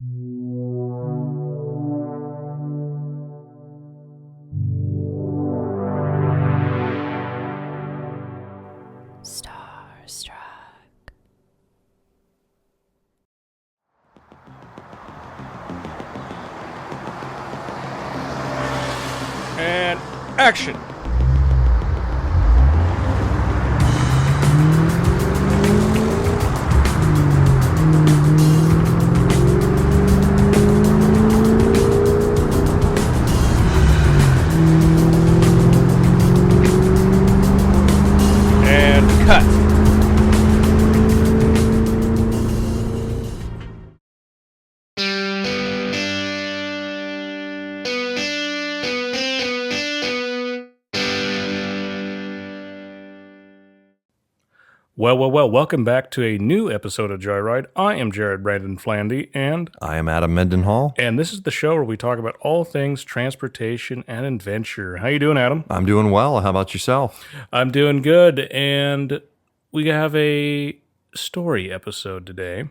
Starstruck. And action. And cut. Well, welcome back to a new episode of Joyride. I am Jared Brandon Flandy, and I am Adam Mendenhall. this is the show where we talk about all things transportation and adventure. How you doing, Adam? I'm doing well. How about yourself? I'm doing good, and we have a story episode today,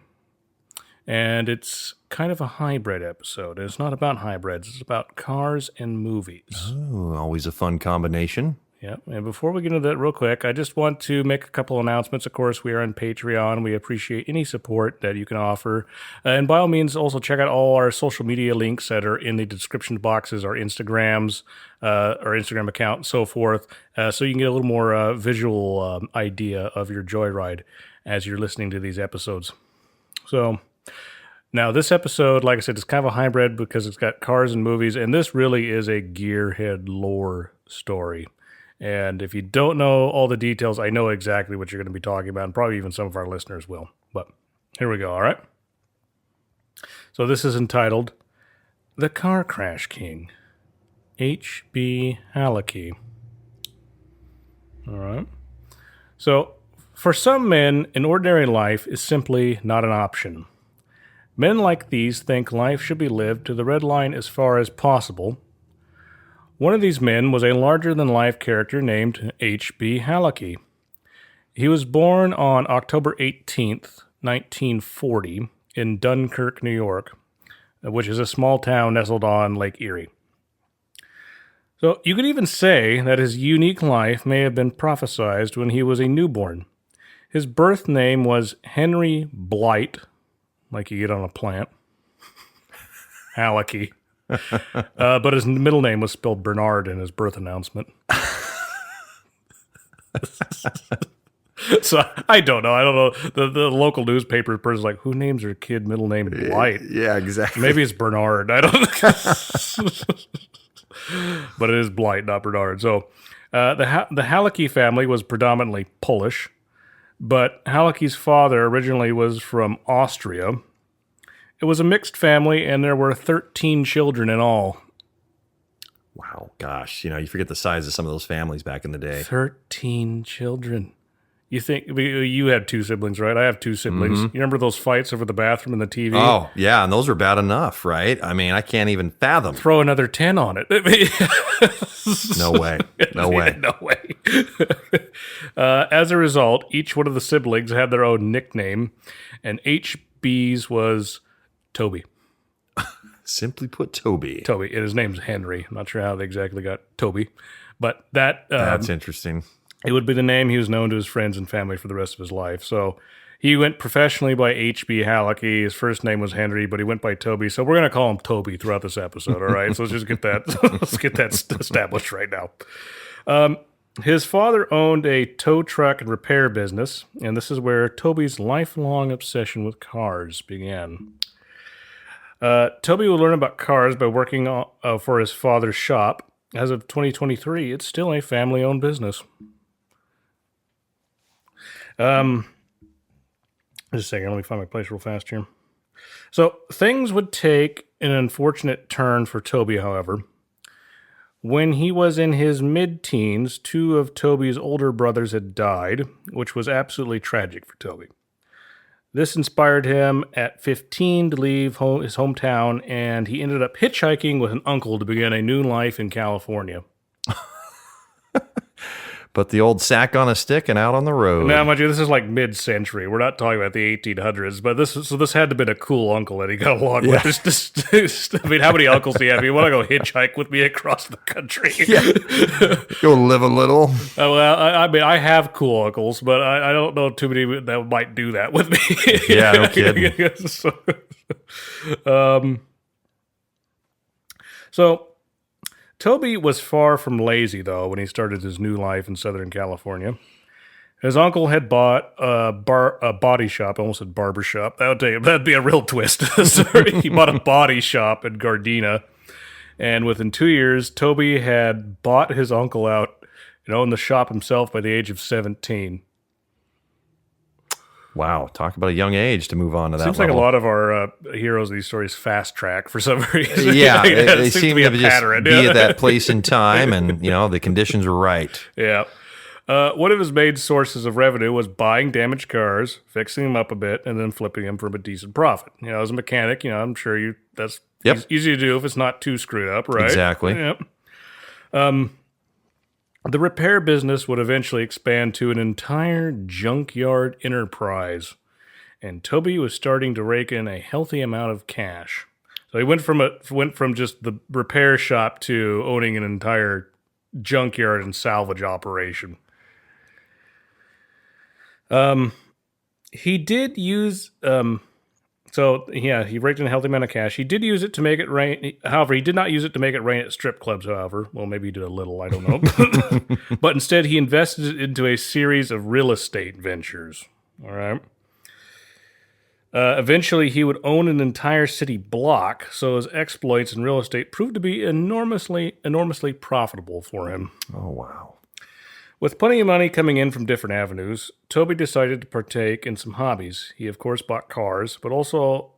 and it's kind of a hybrid episode. It's not about hybrids, it's about cars and movies. Oh, always a fun combination. Yeah, and before we get into that real quick, I just want to make a couple announcements. Of course, we are on Patreon. We appreciate any support that you can offer. And by all means, also check out all our social media links that are in the description boxes, our Instagrams, our Instagram account, and so forth, so you can get a little more visual idea of your joyride as you're listening to these episodes. So now this episode, like I said, is kind of a hybrid because it's got cars and movies, and this really is a gearhead lore story. And if you don't know all the details, I know exactly what you're going to be talking about, and probably even some of our listeners will. But here we go, all right? So this is entitled The Car Crash King, H.B. Halicki. All right. So for some men, an ordinary life is simply not an option. Men like these think life should be lived to the red line as far as possible. One of these men was a larger-than-life character named H.B. Halicki. He was born on October 18th, 1940, in Dunkirk, New York, which is a small town nestled on Lake Erie. So you could even say that his unique life may have been prophesized when he was a newborn. His birth name was Henry Blight, like you get on a plant, Halicki. But his middle name was spelled Bernard in his birth announcement. So I don't know. The local newspaper person's like, who names their kid middle name Blight? Yeah, exactly. Maybe it's Bernard. I don't know. But it is Blight, not Bernard. So the Halicki family was predominantly Polish, but Halicki's father originally was from Austria. It was a mixed family, and there were 13 children in all. Wow, gosh. You forget the size of some of those families back in the day. 13 children. You think you had two siblings, right? I have two siblings. Mm-hmm. You remember those fights over the bathroom and the TV? Oh, yeah, and those were bad enough, right? I mean, I can't even fathom. Throw another 10 on it. No way. No way. No way. As a result, each one of the siblings had their own nickname, and HB's was Toby. Simply put, Toby. Toby. And his name's Henry. I'm not sure how they exactly got Toby, but That's interesting. It would be the name he was known to his friends and family for the rest of his life. So he went professionally by H.B. Halicki. His first name was Henry, but he went by Toby. So we're going to call him Toby throughout this episode, all right? So let's just get that established right now. His father owned a tow truck and repair business, and this is where Toby's lifelong obsession with cars began. Toby would learn about cars by working for his father's shop. As of 2023, it's still a family-owned business. Just a second, let me find my place real fast here. So things would take an unfortunate turn for Toby, however. When he was in his mid-teens, two of Toby's older brothers had died, which was absolutely tragic for Toby. This inspired him at 15 to leave his hometown, and he ended up hitchhiking with an uncle to begin a new life in California. Put the old sack on a stick and out on the road. Now, mind you, this is like mid-century. We're not talking about the 1800s, but this had to have been a cool uncle that he got along with. I mean, how many uncles do you have? You want to go hitchhike with me across the country? Yeah. Go live a little. Well, I mean, I have cool uncles, but I don't know too many that might do that with me. Yeah, no kidding. So Toby was far from lazy, though, when he started his new life in Southern California. His uncle had bought a body shop. I almost said barber shop. That'd be a real twist. Sorry. He bought a body shop in Gardena. And within 2 years, Toby had bought his uncle out and owned the shop himself by the age of 17. Wow, talk about a young age to move on to that Seems level. like a lot of our heroes of these stories fast track for some reason. Yeah, they seems seem to just pattern. be at that place in time, and the conditions were right. Yeah. One of his main sources of revenue was buying damaged cars, fixing them up a bit, and then flipping them for a decent profit. As a mechanic, I'm sure that's easy to do if it's not too screwed up, right? Exactly. Yep. The repair business would eventually expand to an entire junkyard enterprise, and Toby was starting to rake in a healthy amount of cash. So he went from just the repair shop to owning an entire junkyard and salvage operation. He did use he raked in a healthy amount of cash. He did use it to make it rain. However, he did not use it to make it rain at strip clubs, however. Well, maybe he did a little, I don't know. But instead, he invested it into a series of real estate ventures. All right. Eventually, he would own an entire city block, so his exploits in real estate proved to be enormously profitable for him. Oh, wow. With plenty of money coming in from different avenues, Toby decided to partake in some hobbies. He, of course, bought cars, but also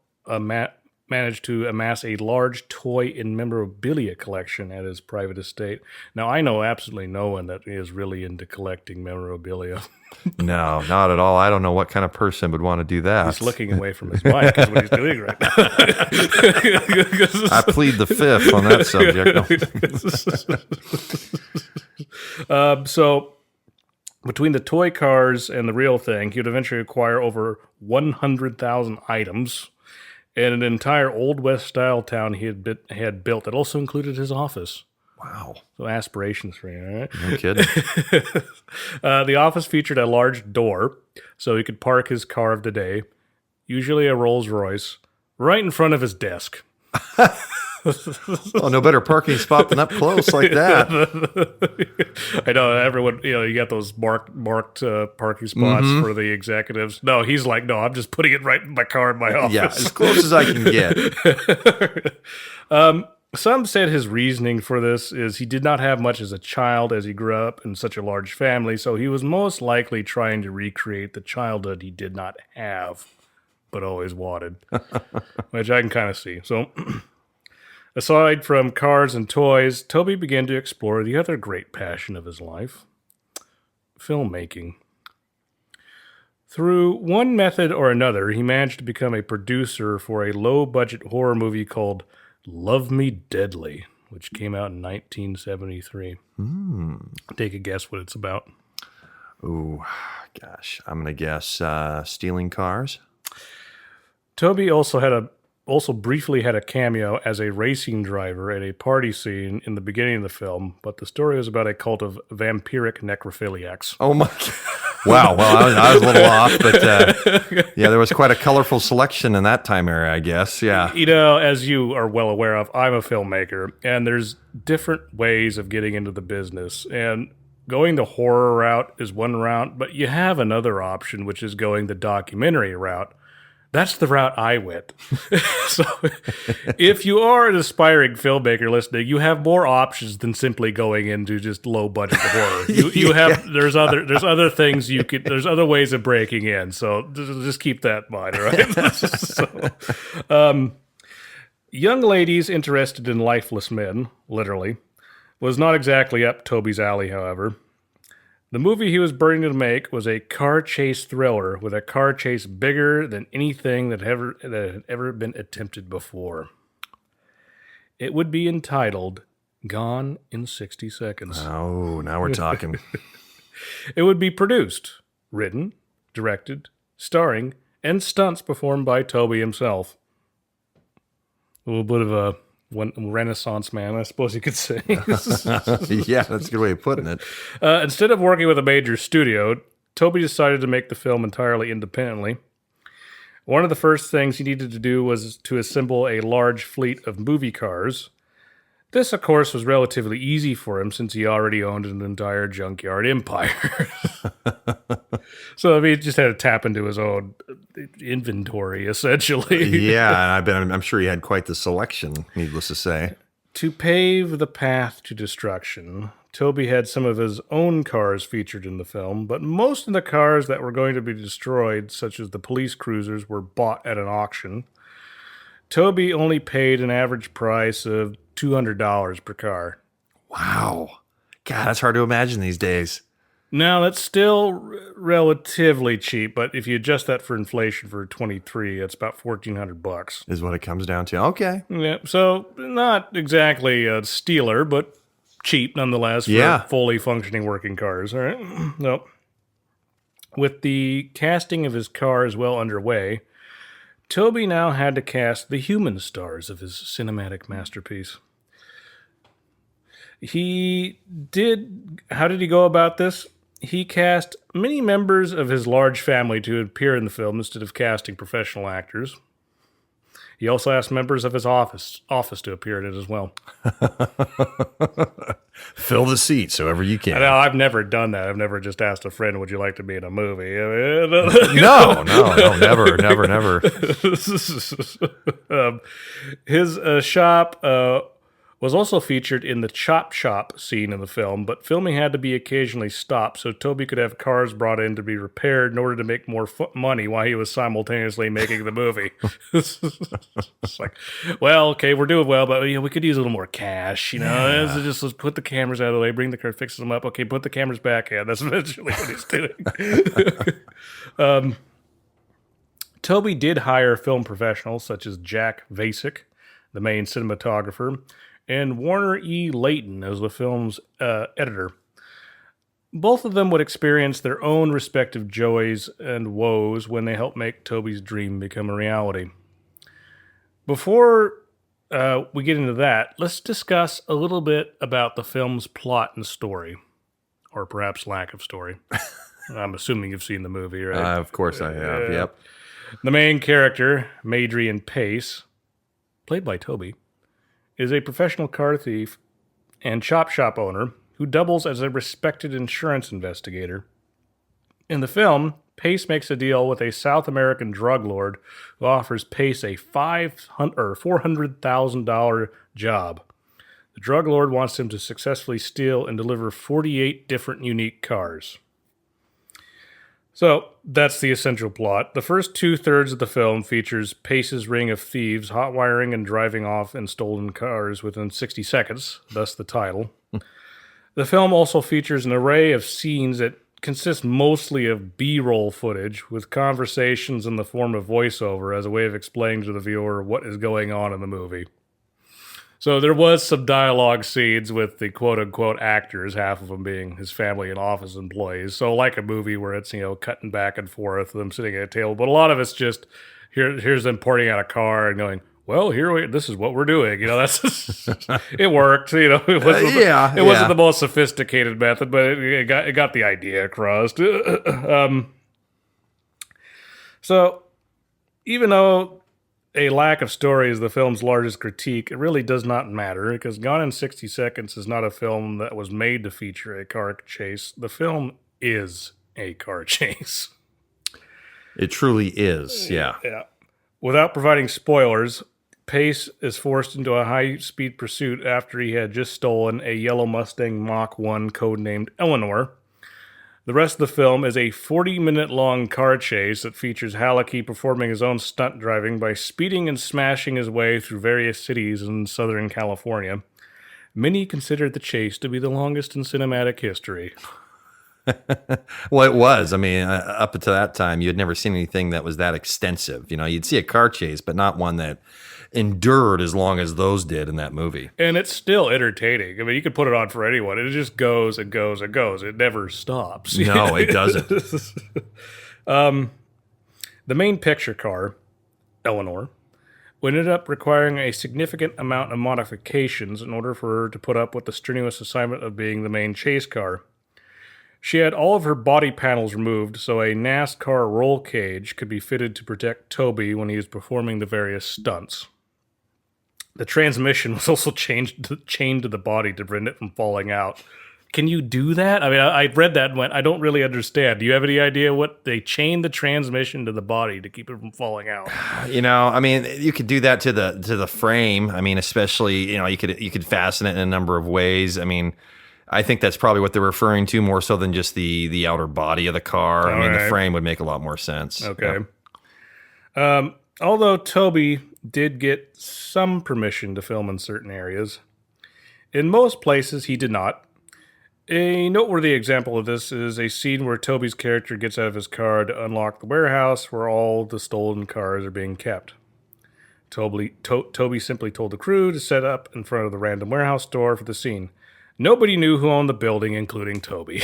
managed to amass a large toy and memorabilia collection at his private estate. Now, I know absolutely no one that is really into collecting memorabilia. No, not at all. I don't know what kind of person would want to do that. He's looking away from his mic is what he's doing right now. I plead the fifth on that subject. So between the toy cars and the real thing, he would eventually acquire over 100,000 items and an entire Old West style town he had built that also included his office. Wow. So aspirations for you, all right? No kidding. The office featured a large door so he could park his car of the day, usually a Rolls Royce, right in front of his desk. Oh, no better parking spot than up close like that. I know everyone, you got those marked parking spots for the executives. No, he's like, no, I'm just putting it right in my car in my office. Yeah, as close as I can get. Some said his reasoning for this is he did not have much as a child as he grew up in such a large family, so he was most likely trying to recreate the childhood he did not have, but always wanted, which I can kind of see. So, aside from cars and toys, Toby began to explore the other great passion of his life, filmmaking. Through one method or another, he managed to become a producer for a low-budget horror movie called Love Me Deadly, which came out in 1973. Take a guess what it's about. Ooh, gosh. I'm going to guess stealing cars. Toby also briefly had a cameo as a racing driver at a party scene in the beginning of the film, but the story was about a cult of vampiric necrophiliacs. Oh, my God. Wow. Well, I was a little off, but there was quite a colorful selection in that time era, I guess. Yeah. As you are well aware of, I'm a filmmaker, and there's different ways of getting into the business. And going the horror route is one route, but you have another option, which is going the documentary route. That's the route I went. So if you are an aspiring filmmaker listening, you have more options than simply going into just low budget horror. There's other things there's other ways of breaking in. So just keep that in mind, all right? Young ladies interested in lifeless men, literally, was not exactly up Toby's alley, however. The movie he was burning to make was a car chase thriller with a car chase bigger than anything that had ever been attempted before. It would be entitled Gone in 60 Seconds. Oh, now we're talking. It would be produced, written, directed, starring, and stunts performed by Toby himself. A little bit of a Renaissance man, I suppose you could say. Yeah, that's a good way of putting it. Instead of working with a major studio, Toby decided to make the film entirely independently. One of the first things he needed to do was to assemble a large fleet of movie cars. This, of course, was relatively easy for him since he already owned an entire junkyard empire. So I mean, he just had to tap into his own inventory, essentially. Yeah, and I'm sure he had quite the selection, needless to say. To pave the path to destruction, Toby had some of his own cars featured in the film, but most of the cars that were going to be destroyed, such as the police cruisers, were bought at an auction. Toby only paid an average price of $200 per car. Wow. God, that's hard to imagine these days. Now, that's still relatively cheap, but if you adjust that for inflation for 23, that's about $1,400. Is what it comes down to. Okay. Yeah, so not exactly a stealer, but cheap nonetheless for fully functioning working cars. All right. No. With the casting of his cars well underway, Toby now had to cast the human stars of his cinematic masterpiece. How did he go about this? He cast many members of his large family to appear in the film instead of casting professional actors. He also asked members of his office to appear in it as well. Fill the seats however you can. No, I've never done that. I've never just asked a friend, would you like to be in a movie? No, never. His shop was also featured in the chop shop scene in the film, but filming had to be occasionally stopped so Toby could have cars brought in to be repaired in order to make more money while he was simultaneously making the movie. It's like, well, okay, we're doing well, but we could use a little more cash, So just let's put the cameras out of the way, bring the car, fix them up. Okay, put the cameras back in. That's eventually what he's doing. Toby did hire film professionals such as Jack Vasic, the main cinematographer, and Warner E. Layton as the film's editor. Both of them would experience their own respective joys and woes when they helped make Toby's dream become a reality. Before we get into that, let's discuss a little bit about the film's plot and story, or perhaps lack of story. I'm assuming you've seen the movie, right? Of course I have, yep. The main character, Madrian Pace, played by Toby, is a professional car thief and chop shop owner who doubles as a respected insurance investigator. In the film, Pace makes a deal with a South American drug lord who offers Pace a $400,000 job. The drug lord wants him to successfully steal and deliver 48 different unique cars. So, that's the essential plot. The first 2/3 of the film features Pace's ring of thieves hot-wiring and driving off in stolen cars within 60 seconds, thus the title. The film also features an array of scenes that consist mostly of B-roll footage, with conversations in the form of voiceover as a way of explaining to the viewer what is going on in the movie. So there was some dialogue scenes with the quote-unquote actors, half of them being his family and office employees. So like a movie where it's, cutting back and forth, them sitting at a table. But a lot of it's just, here's them porting out a car and going, well, this is what we're doing. That's it worked. It wasn't the most sophisticated method, but it got the idea across. So even though a lack of story is the film's largest critique, it really does not matter, because Gone in 60 Seconds is not a film that was made to feature a car chase. The film is a car chase. It truly is, yeah. Without providing spoilers, Pace is forced into a high-speed pursuit after he had just stolen a yellow Mustang Mach 1 codenamed Eleanor. The rest of the film is a 40-minute-long car chase that features Halicki performing his own stunt driving by speeding and smashing his way through various cities in Southern California. Many considered the chase to be the longest in cinematic history. Well, it was. I mean, up until that time, you had never seen anything that was that extensive. You'd see a car chase, but not one that endured as long as those did in that movie. And it's still entertaining. I mean, you could put it on for anyone. It just goes and goes and goes. It never stops. No, it doesn't. The main picture car, Eleanor, ended up requiring a significant amount of modifications in order for her to put up with the strenuous assignment of being the main chase car. She had all of her body panels removed so a NASCAR roll cage could be fitted to protect Toby when he was performing the various stunts. The transmission was also chained to the body to prevent it from falling out. Can you do that? I mean, I read that and went, I don't really understand. Do you have any idea what they chained the transmission to the body to keep it from falling out? I mean, you could do that to the frame. I mean, especially, you could fasten it in a number of ways. I mean, I think that's probably what they're referring to more so than just the outer body of the car. I mean, the frame would make a lot more sense. Okay. Yeah. Although Toby did get some permission to film in certain areas, in most places he did not. A noteworthy example of this is a scene where Toby's character gets out of his car to unlock the warehouse where all the stolen cars are being kept. Toby simply told the crew to set up in front of the random warehouse door for the scene. Nobody knew who owned the building, including Toby.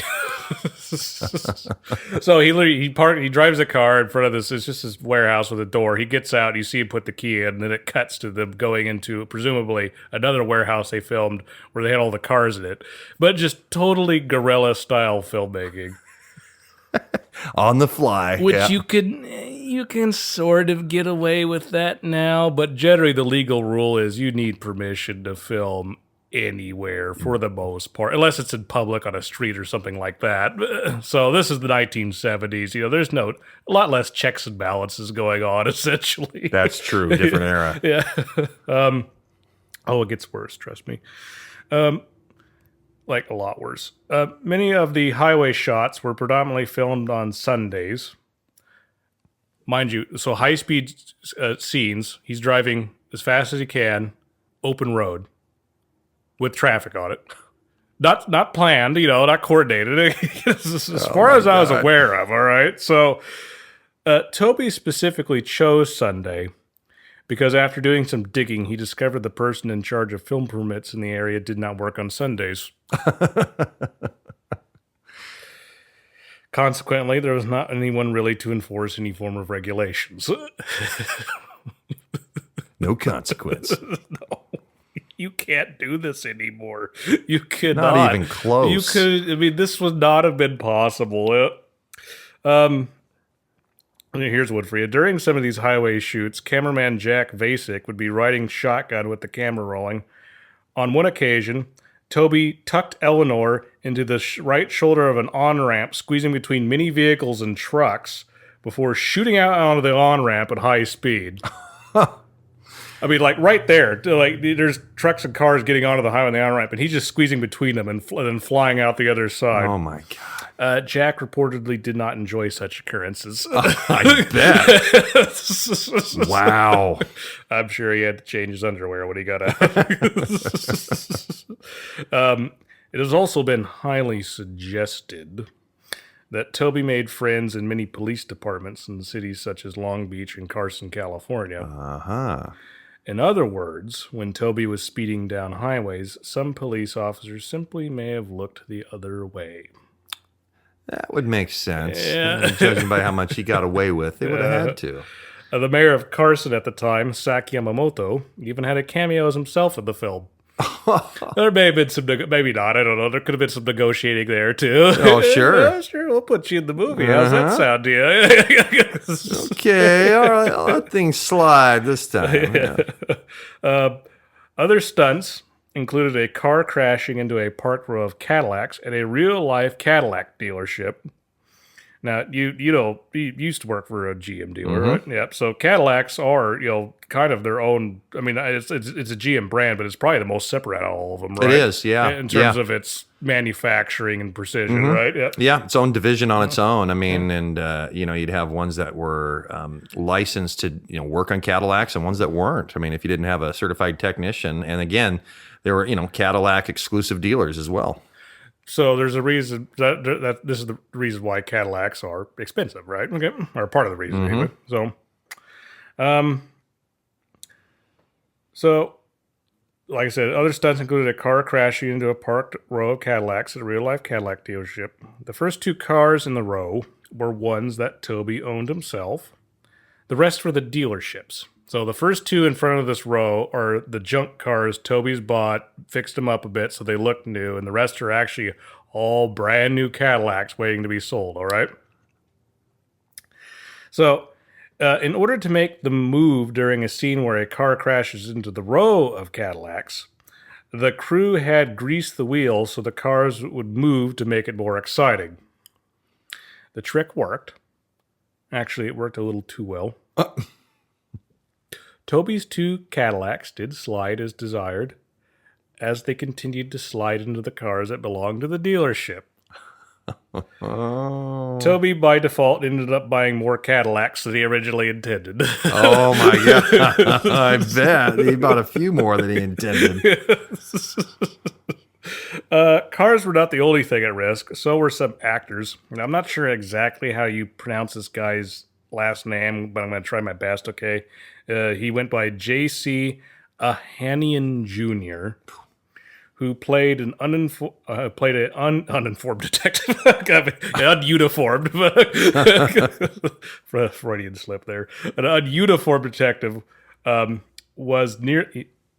So he drives a car in front of this. It's just this warehouse with a door. He gets out. You see him put the key in, and then it cuts to them going into presumably another warehouse they filmed where they had all the cars in it. But just totally guerrilla style filmmaking. On the fly, which you can sort of get away with that now, but generally the legal rule is you need permission to film anywhere for the most part, unless it's in public on a street or something like that. So this is the 1970s. There's a lot less checks and balances going on, essentially. That's true. Different era. Yeah. It gets worse, trust me. Like a lot worse. Many of the highway shots were predominantly filmed on Sundays. Mind you, so high-speed scenes, he's driving as fast as he can, open road, with traffic on it. Not planned, not coordinated. As far as I was aware of, all right? So Toby specifically chose Sunday because after doing some digging, he discovered the person in charge of film permits in the area did not work on Sundays. Consequently, there was not anyone really to enforce any form of regulations. No consequence. No. You can't do this anymore. You cannot. Not even close. You could. I mean, this would not have been possible. Here's one for you. During some of these highway shoots, cameraman Jack Vasic would be riding shotgun with the camera rolling. On one occasion, Toby tucked Eleanor into the right shoulder of an on-ramp, squeezing between many vehicles and trucks before shooting out onto the on-ramp at high speed. I mean, like right there, like there's trucks and cars getting onto the highway on the on-ramp, and he's just squeezing between them and then flying out the other side. Oh, my God. Jack reportedly did not enjoy such occurrences. I bet. Wow. I'm sure he had to change his underwear when he got out. It has also been highly suggested that Toby made friends in many police departments in cities such as Long Beach and Carson, California. Uh-huh. In other words, when Toby was speeding down highways, some police officers simply may have looked the other way. That would make sense. Yeah. Judging by how much he got away with, they would have had to. The mayor of Carson at the time, Sak Yamamoto, even had a cameo as himself in the film. There may have been some, maybe not, I don't know. There could have been some negotiating there, too. Oh, sure. Yeah, sure, we'll put you in the movie. How's that sound to you? Okay, all right, I'll let things slide this time. Yeah. Other stunts included a car crashing into a parked row of Cadillacs at a real-life Cadillac dealership. Now, you used to work for a GM dealer, right? Yep. So Cadillacs are, kind of their own. I mean, it's a GM brand, but it's probably the most separate out of all of them, right? It is, yeah. In terms of its manufacturing and precision, right? Yeah. Yeah, its own division on its own. I mean, and you'd have ones that were licensed to work on Cadillacs and ones that weren't. I mean, if you didn't have a certified technician, and again, there were Cadillac exclusive dealers as well. So there's a reason that this is the reason why Cadillacs are expensive, right? Okay, or part of the reason anyway. So like I said, other stunts included a car crashing into a parked row of Cadillacs at a real-life Cadillac dealership. The first 2 cars in the row were ones that Toby owned himself. The rest were the dealerships. So the first 2 in front of this row are the junk cars Toby's bought, fixed them up a bit so they look new, and the rest are actually all brand new Cadillacs waiting to be sold, all right? So in order to make the move during a scene where a car crashes into the row of Cadillacs, the crew had greased the wheels so the cars would move to make it more exciting. The trick worked. Actually, it worked a little too well. Toby's 2 Cadillacs did slide as desired as they continued to slide into the cars that belonged to the dealership. Toby, by default, ended up buying more Cadillacs than he originally intended. Oh, my God. I bet. He bought a few more than he intended. Cars were not the only thing at risk. So were some actors. And I'm not sure exactly how you pronounce this guy's last name, but I'm going to try my best, okay? He went by J.C. Ahanian Jr., who played an uninformed detective. Ununiformed. Freudian slip there. An ununiformed detective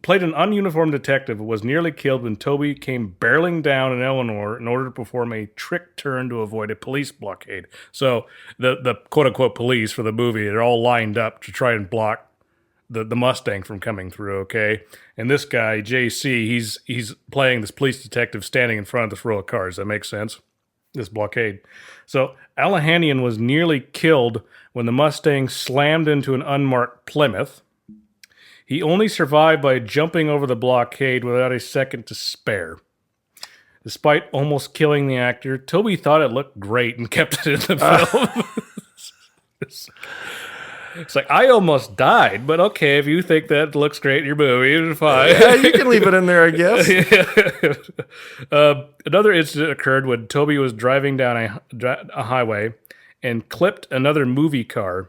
played an ununiformed detective was nearly killed when Toby came barreling down in Eleanor in order to perform a trick turn to avoid a police blockade. So the quote-unquote police for the movie, they're all lined up to try and block the Mustang from coming through, okay? And this guy, JC, he's playing this police detective standing in front of this row of cars. That makes sense? This blockade. So Alahanian was nearly killed when the Mustang slammed into an unmarked Plymouth. He only survived by jumping over the blockade without a second to spare. Despite almost killing the actor, Toby thought it looked great and kept it in the film. It's like, I almost died, but okay, if you think that looks great in your movie, it's fine. Yeah, you can leave it in there, I guess. Another incident occurred when Toby was driving down a highway and clipped another movie car.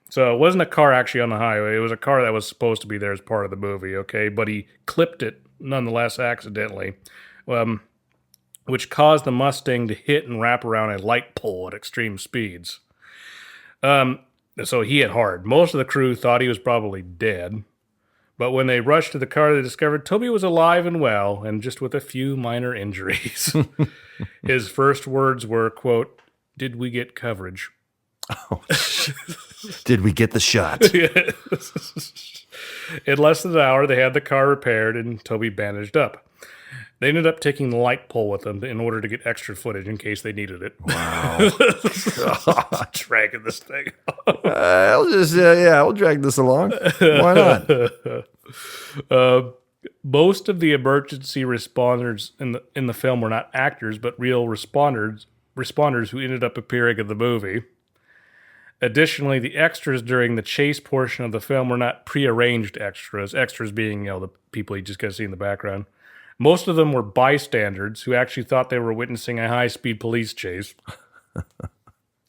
So it wasn't a car actually on the highway. It was a car that was supposed to be there as part of the movie, okay? But he clipped it nonetheless accidentally, which caused the Mustang to hit and wrap around a light pole at extreme speeds. So he hit hard. Most of the crew thought he was probably dead. But when they rushed to the car, they discovered Toby was alive and well, and just with a few minor injuries. His first words were, quote, "Did we get coverage?" Oh, did we get the shot? In less than an hour, they had the car repaired and Toby bandaged up. They ended up taking the light pole with them in order to get extra footage in case they needed it. Wow. Dragging this thing. We'll drag this along. Why not? Most of the emergency responders in the film were not actors, but real responders who ended up appearing in the movie. Additionally, the extras during the chase portion of the film were not prearranged extras being, the people you just got to see in the background. Most of them were bystanders who actually thought they were witnessing a high-speed police chase.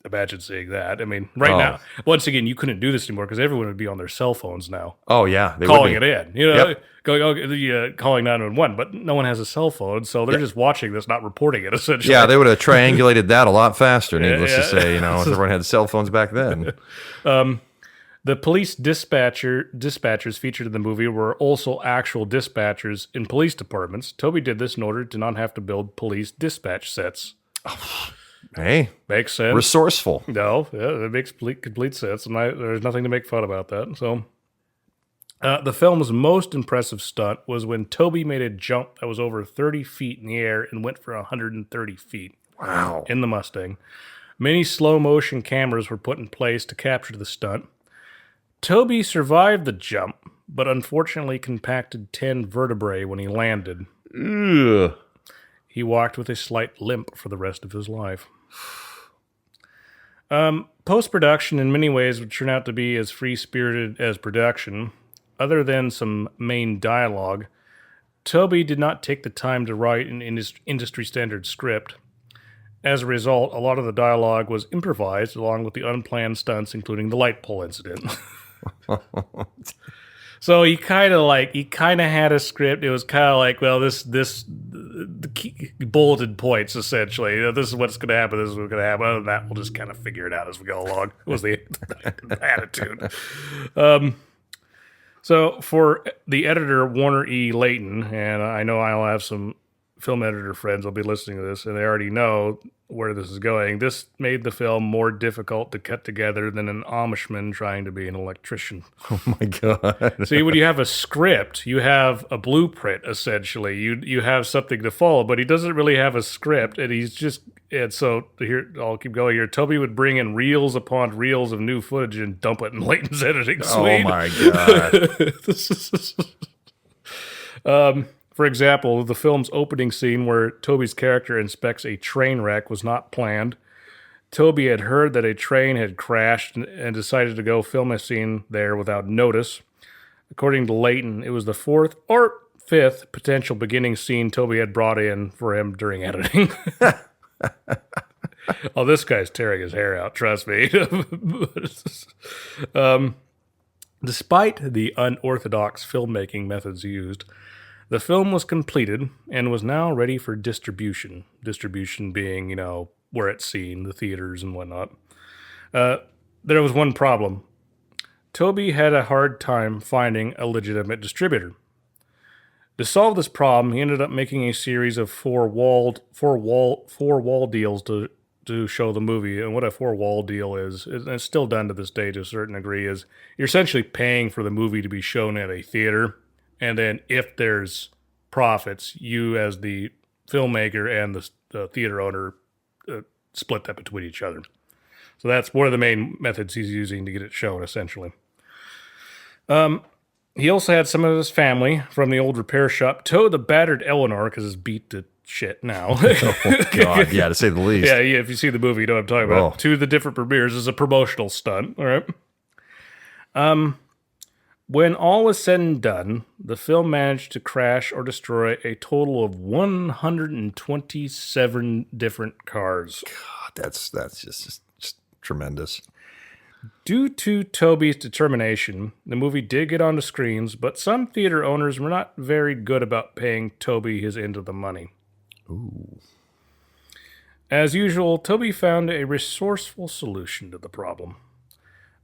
Imagine seeing that. I mean, now, once again, you couldn't do this anymore because everyone would be on their cell phones now. Oh, yeah. They calling would be. it in. Calling 911, but no one has a cell phone, so they're just watching this, not reporting it, essentially. Yeah, they would have triangulated that a lot faster, needless to say, if everyone had cell phones back then. The police dispatchers featured in the movie were also actual dispatchers in police departments. Toby did this in order to not have to build police dispatch sets. Hey. Makes sense. Resourceful. No, it makes complete sense, and there's nothing to make fun about that. So, the film's most impressive stunt was when Toby made a jump that was over 30 feet in the air and went for 130 feet. Wow. In the Mustang. Many slow-motion cameras were put in place to capture the stunt. Toby survived the jump, but unfortunately compacted 10 vertebrae when he landed. Ugh. He walked with a slight limp for the rest of his life. Post-production in many ways would turn out to be as free-spirited as production. Other than some main dialogue, Toby did not take the time to write an industry standard script. As a result, a lot of the dialogue was improvised along with the unplanned stunts, including the light pole incident. So he kind of had a script. It was kind of like, well, the key bulleted points essentially. This is what's going to happen. This is what's going to happen. Other than that, we'll just kind of figure it out as we go along. Was the attitude. So for the editor Warner E. Layton, and I know I'll have some film editor friends will be listening to this, and they already know where this is going. This made the film more difficult to cut together than an Amishman trying to be an electrician. Oh my God. See, when you have a script, you have a blueprint, essentially. You have something to follow, but he doesn't really have a script, and so here, I'll keep going here. Toby would bring in reels upon reels of new footage and dump it in Layton's editing suite. Oh my God. For example, the film's opening scene where Toby's character inspects a train wreck was not planned. Toby had heard that a train had crashed and decided to go film a scene there without notice. According to Layton, it was the fourth or fifth potential beginning scene Toby had brought in for him during editing. Oh, this guy's tearing his hair out, trust me. Despite the unorthodox filmmaking methods used, the film was completed and was now ready for distribution. Distribution being, where it's seen, the theaters and whatnot. There was one problem. Toby had a hard time finding a legitimate distributor. To solve this problem, he ended up making a series of four wall deals to show the movie. And what a four-wall deal is, and it's still done to this day to a certain degree, is you're essentially paying for the movie to be shown at a theater. And then if there's profits, you as the filmmaker and the theater owner split that between each other. So that's one of the main methods he's using to get it shown, essentially. He also had some of his family from the old repair shop tow the battered Eleanor, because it's beat to shit now. Oh, God, yeah, to say the least. Yeah, if you see the movie, you know what I'm talking about. To the different premieres as a promotional stunt, all right? When all was said and done, the film managed to crash or destroy a total of 127 different cars. God, that's just tremendous. Due to Toby's determination, the movie did get onto screens, but some theater owners were not very good about paying Toby his end of the money. Ooh. As usual, Toby found a resourceful solution to the problem.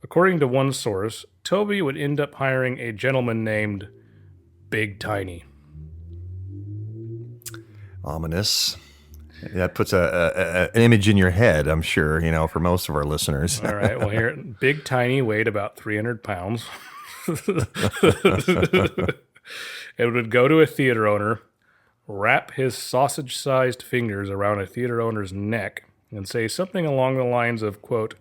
According to one source, Toby would end up hiring a gentleman named Big Tiny. Ominous. That puts an image in your head, I'm sure, for most of our listeners. All right, well, here, Big Tiny weighed about 300 pounds. It would go to a theater owner, wrap his sausage-sized fingers around a theater owner's neck, and say something along the lines of, quote,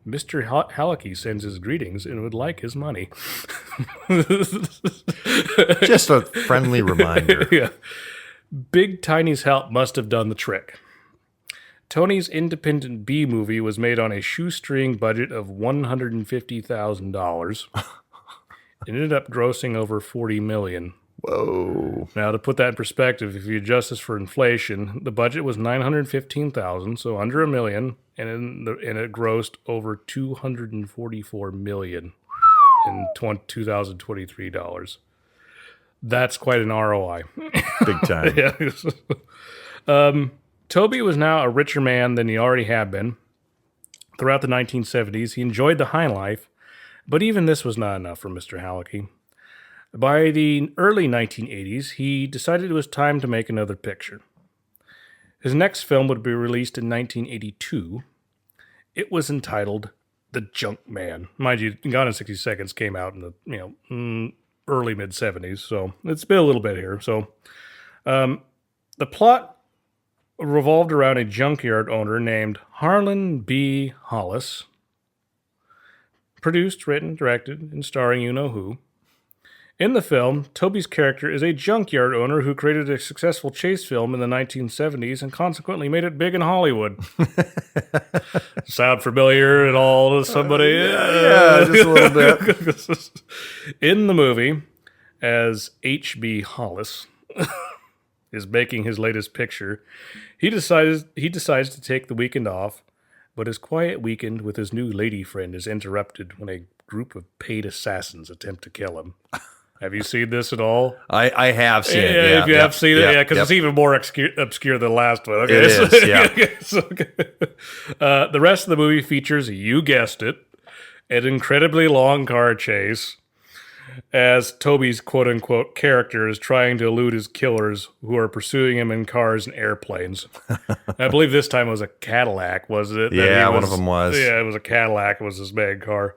Mr. Halicki sends his greetings and would like his money. Just a friendly reminder. Yeah. Big Tiny's help must have done the trick. Tony's independent B movie was made on a shoestring budget of $150,000. It ended up grossing over $40 million. Whoa. Now, to put that in perspective, if you adjust this for inflation, the budget was $915,000, so under $1 million, and it grossed over $244 million in 2023 dollars. That's quite an ROI. Big time. Yeah. Toby was now a richer man than he already had been. Throughout the 1970s, he enjoyed the high life, but even this was not enough for Mr. Halicki. By the early 1980s, he decided it was time to make another picture. His next film would be released in 1982. It was entitled The Junk Man. Mind you, Gone in 60 Seconds came out in the early mid-70s, so it's been a little bit here. So the plot revolved around a junkyard owner named Harlan B. Hollis. Produced, written, directed, and starring you-know-who. In the film, Toby's character is a junkyard owner who created a successful chase film in the 1970s and consequently made it big in Hollywood. Sound familiar at all to somebody? Yeah, just a little bit. In the movie, as H.B. Hollis, is making his latest picture. He decides to take the weekend off, but his quiet weekend with his new lady friend is interrupted when a group of paid assassins attempt to kill him. Have you seen this at all? I have seen it. Yeah, if you have seen it, because it's even more obscure than the last one. Okay, It is, yeah. The rest of the movie features, you guessed it, an incredibly long car chase as Toby's quote-unquote character is trying to elude his killers who are pursuing him in cars and airplanes. I believe this time it was a Cadillac, wasn't it? Yeah, one of them was. Yeah, it was a Cadillac. It was his main car.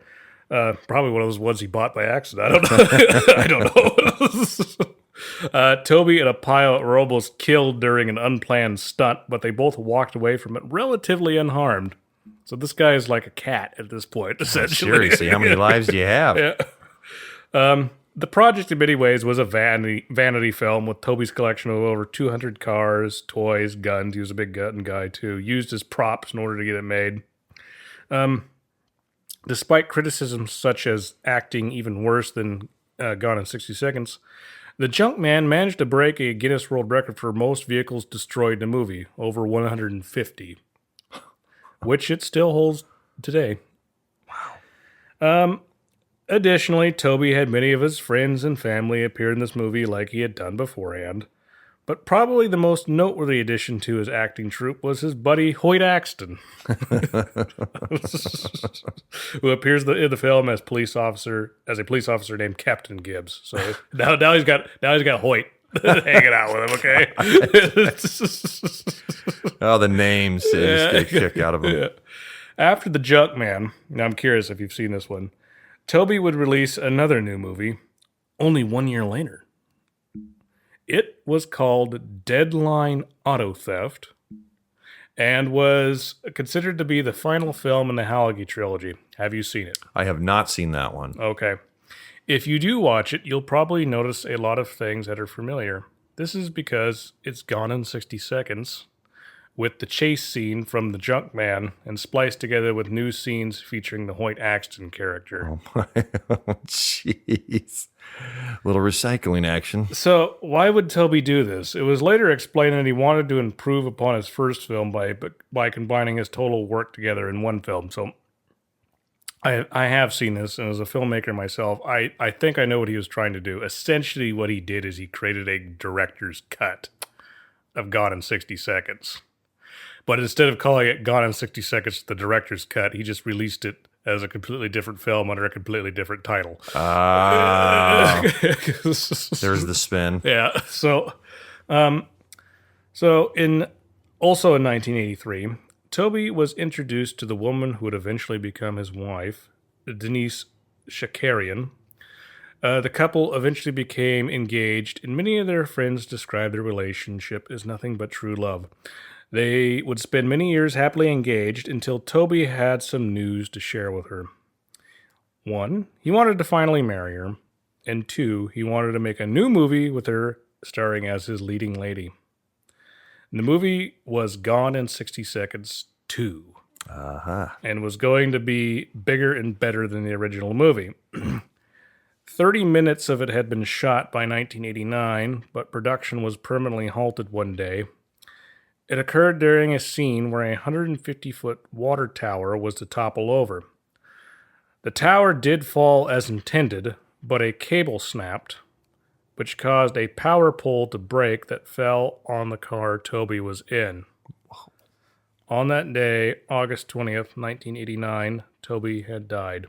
Probably one of those ones he bought by accident. I don't know. I don't know. Toby and a pilot were almost killed during an unplanned stunt, but they both walked away from it relatively unharmed. So this guy is like a cat at this point, essentially. Seriously, how many lives do you have? Yeah. The project, in many ways, was a vanity film with Toby's collection of over 200 cars, toys, guns. He was a big gun guy, too. Used as props in order to get it made. Despite criticisms such as acting even worse than Gone in 60 Seconds, the Junkman managed to break a Guinness World Record for most vehicles destroyed in a movie, over 150, which it still holds today. Wow. Additionally, Toby had many of his friends and family appear in this movie like he had done beforehand. But probably the most noteworthy addition to his acting troupe was his buddy Hoyt Axton, who appears in the film as a police officer named Captain Gibbs. So now he's got Hoyt hanging out with him. Okay. Oh, the names just get a kick out of him. Yeah. After The Junkman, now I'm curious if you've seen this one, Toby would release another new movie only 1 year later. It was called Deadline Auto Theft and was considered to be the final film in the Halicki trilogy. Have you seen it? I have not seen that one. Okay. If you do watch it, you'll probably notice a lot of things that are familiar. This is because it's Gone in 60 Seconds, with the chase scene from The Junkman and spliced together with new scenes featuring the Hoyt Axton character. Oh, my. Jeez. Little recycling action. So why would Toby do this? It was later explained that he wanted to improve upon his first film by combining his total work together in one film. So I have seen this, and as a filmmaker myself, I think I know what he was trying to do. Essentially what he did is he created a director's cut of Gone in 60 Seconds. But instead of calling it Gone in 60 Seconds, the director's cut, he just released it as a completely different film under a completely different title. There's the spin. Yeah. So in 1983, Toby was introduced to the woman who would eventually become his wife, Denise Shakarian. The couple eventually became engaged, and many of their friends described their relationship as nothing but true love. They would spend many years happily engaged until Toby had some news to share with her. 1, he wanted to finally marry her, and 2, he wanted to make a new movie with her starring as his leading lady. And the movie was Gone in 60 Seconds 2, and was going to be bigger and better than the original movie. 30 minutes of it had been shot by 1989, but production was permanently halted one day. It occurred during a scene where a 150-foot water tower was to topple over. The tower did fall as intended, but a cable snapped, which caused a power pole to break that fell on the car Toby was in. On that day, August 20th, 1989, Toby had died.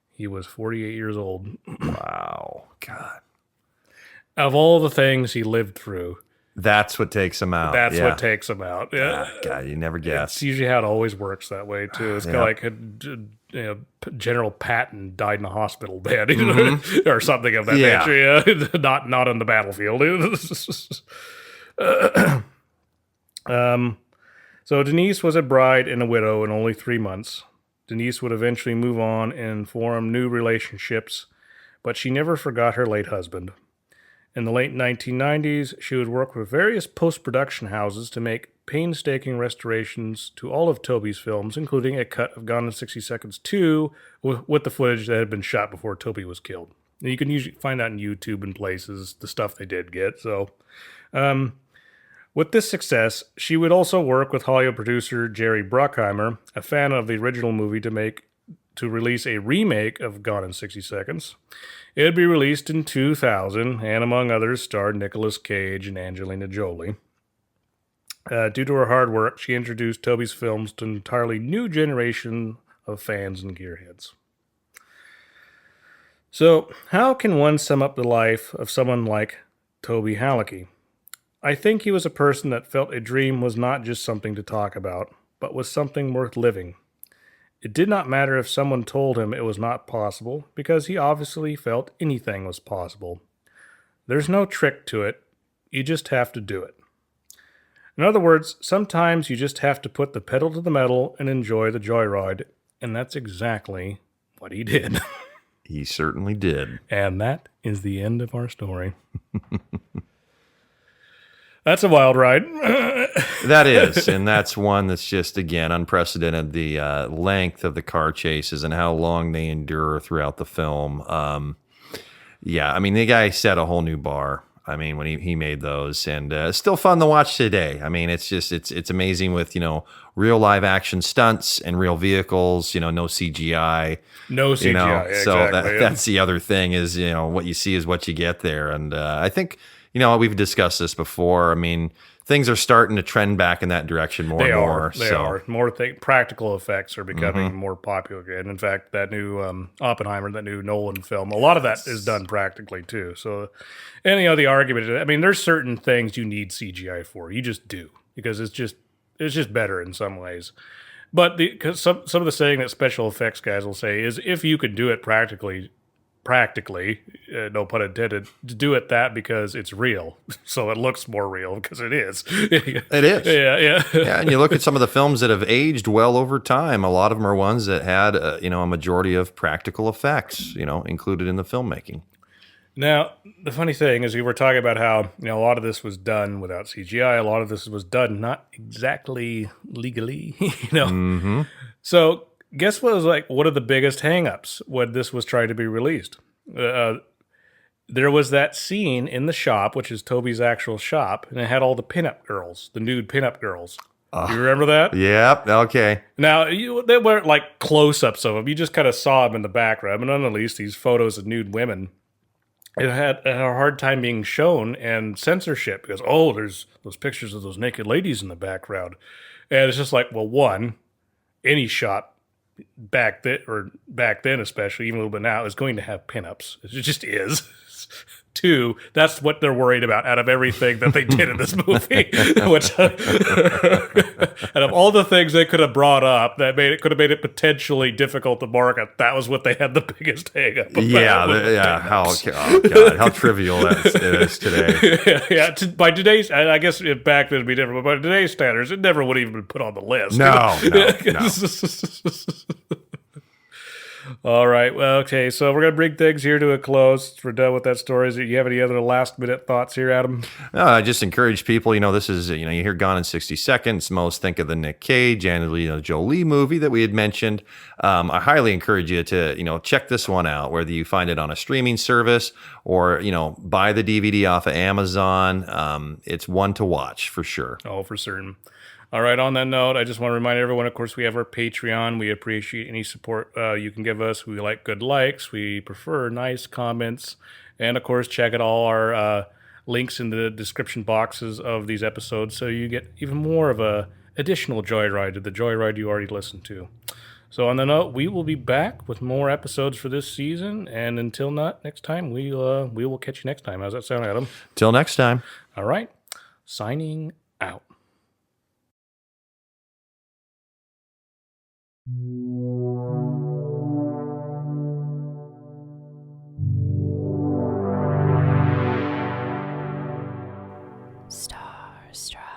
He was 48 years old. Wow. God. Of all the things he lived through, That's what takes him out. that's what takes him out. Yeah. God, you never guess. It's usually how it always works that way, too. It's kind of like General Patton died in a hospital bed or something of that nature. Yeah. Not on the battlefield. So Denise was a bride and a widow in only 3 months. Denise would eventually move on and form new relationships, but she never forgot her late husband. In the late 1990s, she would work with various post-production houses to make painstaking restorations to all of Toby's films, including a cut of Gone in 60 Seconds 2 with the footage that had been shot before Toby was killed. And you can usually find out on YouTube and places the stuff they did get. So, with this success, she would also work with Hollywood producer Jerry Bruckheimer, a fan of the original movie, to release a remake of Gone in 60 Seconds. It would be released in 2000, and among others, starred Nicolas Cage and Angelina Jolie. Due to her hard work, she introduced Toby's films to an entirely new generation of fans and gearheads. So, how can one sum up the life of someone like Toby Halicki? I think he was a person that felt a dream was not just something to talk about, but was something worth living. It did not matter if someone told him it was not possible, because he obviously felt anything was possible. There's no trick to it, you just have to do it. In other words, sometimes you just have to put the pedal to the metal and enjoy the joyride, and that's exactly what he did. He certainly did. And that is the end of our story. That's a wild ride. That is, and that's one that's just, again, unprecedented, the length of the car chases and how long they endure throughout the film. Yeah, I mean, the guy set a whole new bar. I mean, when he made those, and it's still fun to watch today. I mean, it's just it's amazing with real live action stunts and real vehicles. No CGI. No CGI. So exactly, that's the other thing is what you see is what you get there, and I think we've discussed this before. I mean, things are starting to trend back in that direction more and more. They are. Practical effects are becoming more popular again. In fact, that new Oppenheimer, that new Nolan film, a lot of that is done practically too. So, and the argument, I mean, there's certain things you need CGI for. You just do, because it's just better in some ways. But because some of the saying that special effects guys will say is, if you could do it practically, no pun intended, to do it because it's real, so it looks more real, because it is. It is. Yeah, and you look at some of the films that have aged well over time. A lot of them are ones that had a majority of practical effects, included in the filmmaking. Now, the funny thing is, we were talking about how a lot of this was done without CGI. A lot of this was done not exactly legally, Mm-hmm. So, guess what was one of the biggest hangups when this was trying to be released? There was that scene in the shop, which is Toby's actual shop, and it had all the pinup girls, the nude pinup girls. You remember that? Yep. Okay. Now, they weren't like close-ups of them. You just kind of saw them in the background. But nonetheless, these photos of nude women, it had a hard time being shown, and censorship, because, there's those pictures of those naked ladies in the background. And it's just like, well, one, any shop back then especially, even a little bit now, is going to have pinups. It just is. Two, that's what they're worried about out of everything that they did in this movie. Which, out of all the things they could have brought up that could have made it potentially difficult to market, that was what they had the biggest hang up about. Yeah. How trivial that is today. By today's, I guess back then it'd be different, but by today's standards, it never would have even been put on the list. No. All right. Well, okay. So we're going to bring things here to a close. We're done with that story. Do you have any other last minute thoughts here, Adam? No, I just encourage people, this is, you hear Gone in 60 Seconds. Most think of the Nick Cage, Angelina Jolie movie that we had mentioned. I highly encourage you to, check this one out, whether you find it on a streaming service or, buy the DVD off of Amazon. It's one to watch for sure. Oh, for certain. All right, on that note, I just want to remind everyone, of course, we have our Patreon. We appreciate any support you can give us. We like good likes. We prefer nice comments. And, of course, check out all our links in the description boxes of these episodes so you get even more of a additional joyride to the joyride you already listened to. So on the note, we will be back with more episodes for this season. And until next time, we will catch you next time. How's that sound, Adam? Till next time. All right. Signing out. Starstruck.